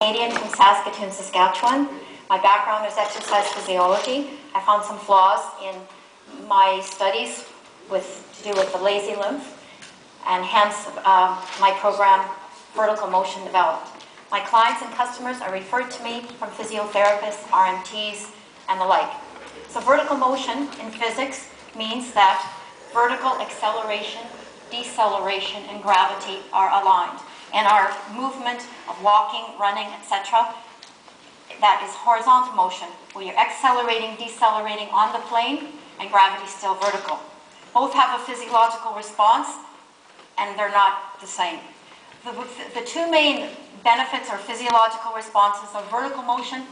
Canadian from Saskatoon, Saskatchewan. My background is exercise physiology. I found some flaws in my studies to do with the lazy lymph, and hence my program, Vertical Motion, developed. My clients and customers are referred to me from physiotherapists, RMTs, and the like. So vertical motion in physics means that vertical acceleration, deceleration, and gravity are aligned. And our movement of walking, running, etc., that is horizontal motion, where you're accelerating, decelerating on the plane, and gravity is still vertical. Both have a physiological response, and they're not the same. The two main benefits or physiological responses of vertical motion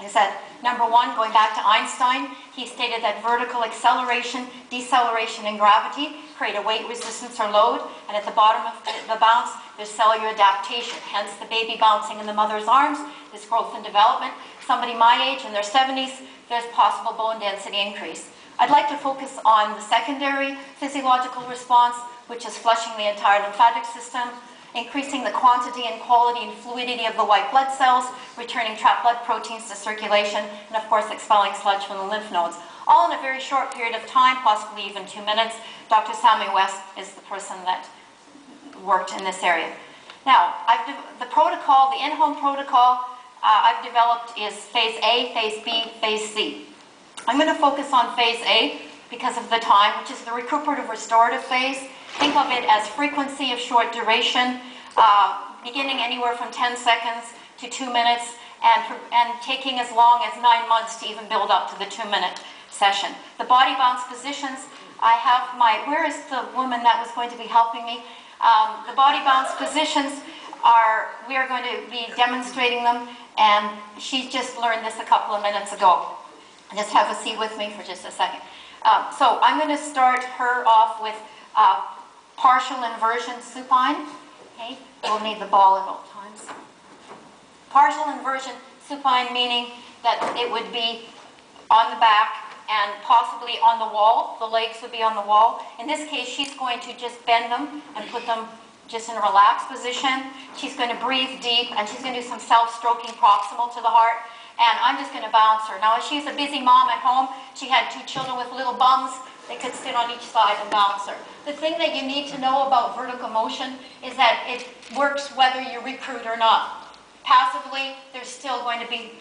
is that, number one, going back to Einstein, he stated that vertical acceleration, deceleration, and gravity create a weight resistance or load, and at the bottom of the bounce, there's cellular adaptation, hence the baby bouncing in the mother's arms, this growth and development. Somebody my age, in their 70s, there's possible bone density increase. I'd like to focus on the secondary physiological response, which is flushing the entire lymphatic system, increasing the quantity and quality and fluidity of the white blood cells, returning trapped blood proteins to circulation, and of course expelling sludge from the lymph nodes. All in a very short period of time, possibly even 2 minutes. Dr. Sammy West is the person that worked in this area. Now, the protocol, the in-home protocol I've developed is phase A, phase B, phase C. I'm going to focus on phase A because of the time, which is the recuperative restorative phase. Think of it as frequency of short duration, beginning anywhere from 10 seconds to 2 minutes, and taking as long as 9 months to even build up to the 2-minute session. The body bounce positions, I have where is the woman that was going to be helping me? The body bounce positions we are going to be demonstrating them, and she just learned this a couple of minutes ago. Just have a seat with me for just a second. So I'm going to start her off with partial inversion supine. Okay, we'll need the ball at all times. Partial inversion supine, meaning that it would be on the back and possibly on the wall. The legs would be on the wall. In this case, she's going to just bend them and put them just in a relaxed position. She's going to breathe deep, and she's going to do some self-stroking proximal to the heart. And I'm just going to bounce her. Now, she's a busy mom at home. She had 2 children with little bums. They could sit on each side and bounce her. The thing that you need to know about vertical motion is that it works whether you recruit or not. Passively, there's still going to be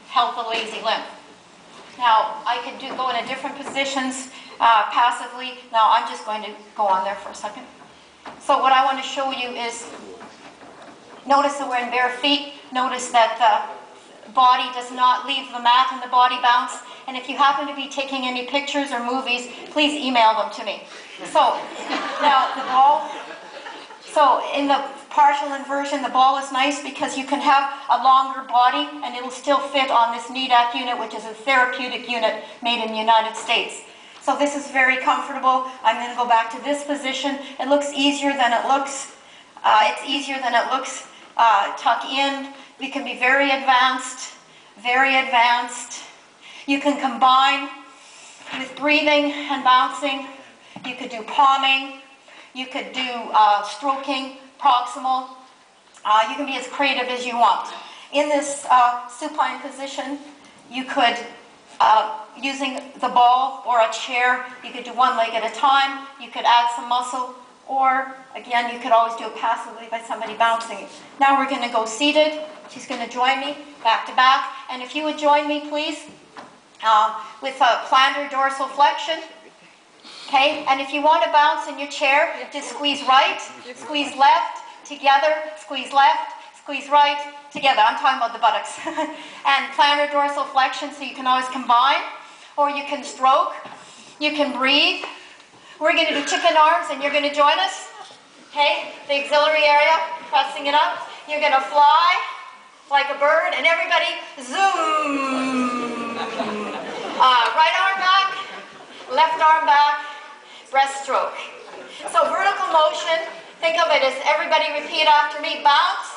healthy lazy lymph. Now, I could go in different positions passively. Now, I'm just going to go on there for a second. So what I want to show you is, notice that we're in bare feet. Notice that the body does not leave the mat in the body bounce. And if you happen to be taking any pictures or movies, please email them to me. So, now the ball, so in the partial inversion, the ball is nice because you can have a longer body and it'll still fit on this Needak unit, which is a therapeutic unit made in the United States. So this is very comfortable. I'm going to go back to this position. It looks easier than it looks. It's easier than it looks. Tuck in. We can be very advanced, very advanced. You can combine with breathing and bouncing. You could do palming. You could do stroking, proximal. You can be as creative as you want. In this supine position, you could, using the ball or a chair, you could do one leg at a time. You could add some muscle, or again, you could always do it passively by somebody bouncing. Now we're going to go seated. She's going to join me back to back. And if you would join me, please, with a plantar dorsal flexion. Okay, and if you want to bounce in your chair, just squeeze right, squeeze left, together, squeeze left, squeeze right, together. I'm talking about the buttocks. And plantar dorsal flexion, so you can always combine, or you can stroke, you can breathe. We're going to do chicken arms, and you're going to join us. Okay, the auxiliary area, pressing it up. You're going to fly like a bird, and everybody zoom. Right arm back, left arm back, breaststroke. So vertical motion, think of it as everybody repeat after me. Bounce,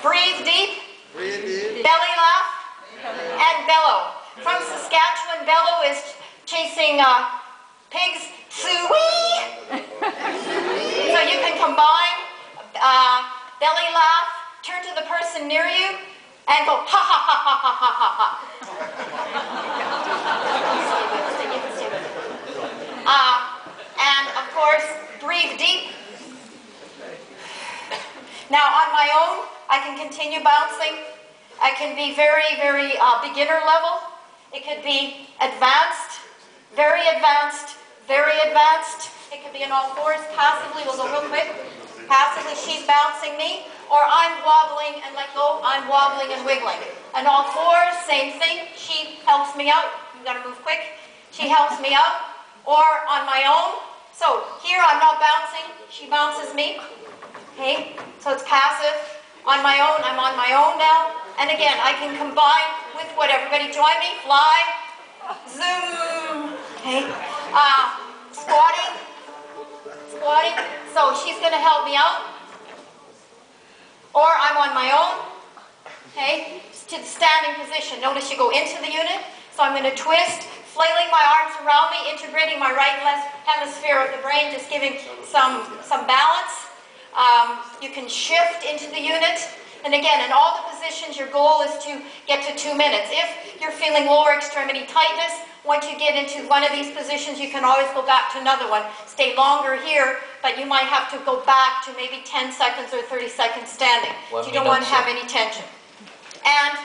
breathe deep, belly laugh, and bellow. From Saskatchewan, Bellow is chasing pigs. Suey. So you can combine belly laugh person near you and go, ha ha ha ha ha ha ha ha. And of course, breathe deep. Now on my own, I can continue bouncing. I can be very, very beginner level. It could be advanced, very advanced, very advanced. It could be in all fours, passively. We'll go real quick. Passively, she's bouncing me, or I'm wobbling and let go. I'm wobbling and wiggling. And all fours, same thing. She helps me out. You gotta move quick. She helps me out. Or on my own. So here I'm not bouncing. She bounces me. Okay, so it's passive. On my own, I'm on my own now. And again, I can combine with what everybody join me. Fly, zoom, okay. Squatting. So she's going to help me out. Or I'm on my own, okay, to the standing position. Notice you go into the unit. So I'm going to twist, flailing my arms around me, integrating my right and left hemisphere of the brain, just giving some balance. You can shift into the unit. And again, in all the positions, your goal is to get to 2 minutes. If you're feeling lower extremity tightness, once you get into one of these positions, you can always go back to another one. Stay longer here, but you might have to go back to maybe 10 seconds or 30 seconds standing. So you don't want to have any tension. And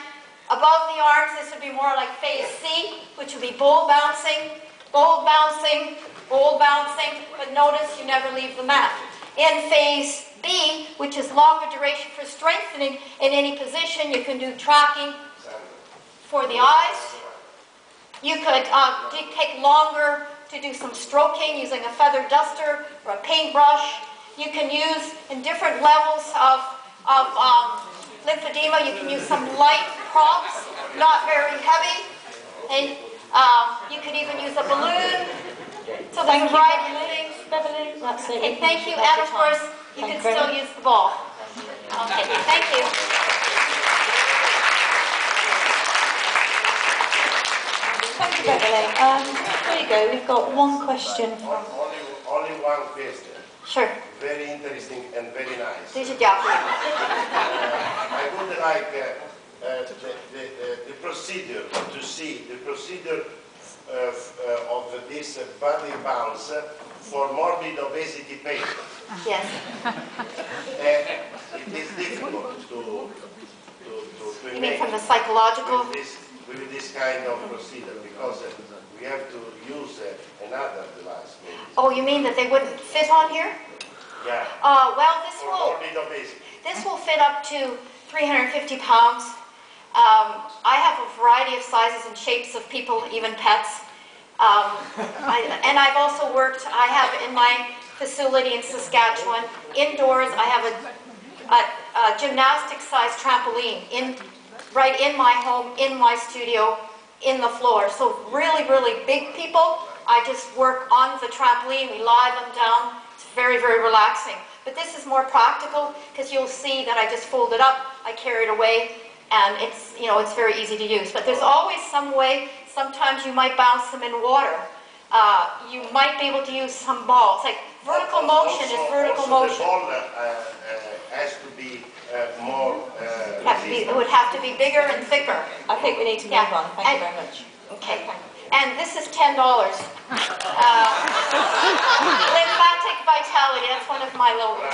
above the arms, this would be more like phase C, which would be bold bouncing, bold bouncing, bold bouncing, but notice you never leave the mat. In phase B, which is longer duration for strengthening in any position, you can do tracking for the eyes. You could take longer to do some stroking using a feather duster or a paintbrush. You can use in different levels of lymphoedema, you can use some light props, not very heavy. And you could even use a balloon. So there's a variety of things. That's it. Okay, thank you. And of course, you can still use the ball. Okay, thank you. Thank you, Beverly. There you go. We've got one question. Only one question. Sure. Very interesting and very nice. Дуже дякую. I would like the procedure to see the procedure of this body bounce for morbid obesity patients. Yes. It is difficult to You mean from the psychological? with this kind of procedure, because we have to use another device. Maybe. Oh, you mean that they wouldn't fit on here? Yeah. Well, For morbid obesity. this will fit up to 350 pounds. I have a variety of sizes and shapes of people, even pets. And I've also worked, I have in my facility in Saskatchewan, indoors, I have a gymnastic-sized trampoline right in my home, in my studio, in the floor. So really, really big people, I just work on the trampoline, we lie them down. It's very, very relaxing. But this is more practical because you'll see that I just fold it up, I carry it away, and it's, you know, it's very easy to use. But there's always some way. Sometimes you might bounce them in water. You might be able to use some balls. Like vertical motion is vertical motion. The ball has to be more It would have to be bigger and thicker. I think we need to move on. Thank you very much. Okay. And this is $10. Lymphatic vitality, that's one of my logos.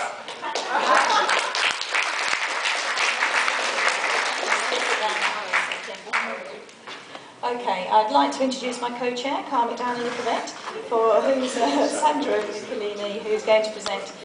Okay, I'd like to introduce my co-chair, calm it down a little bit, for who's Sandra Nicolini, who's going to present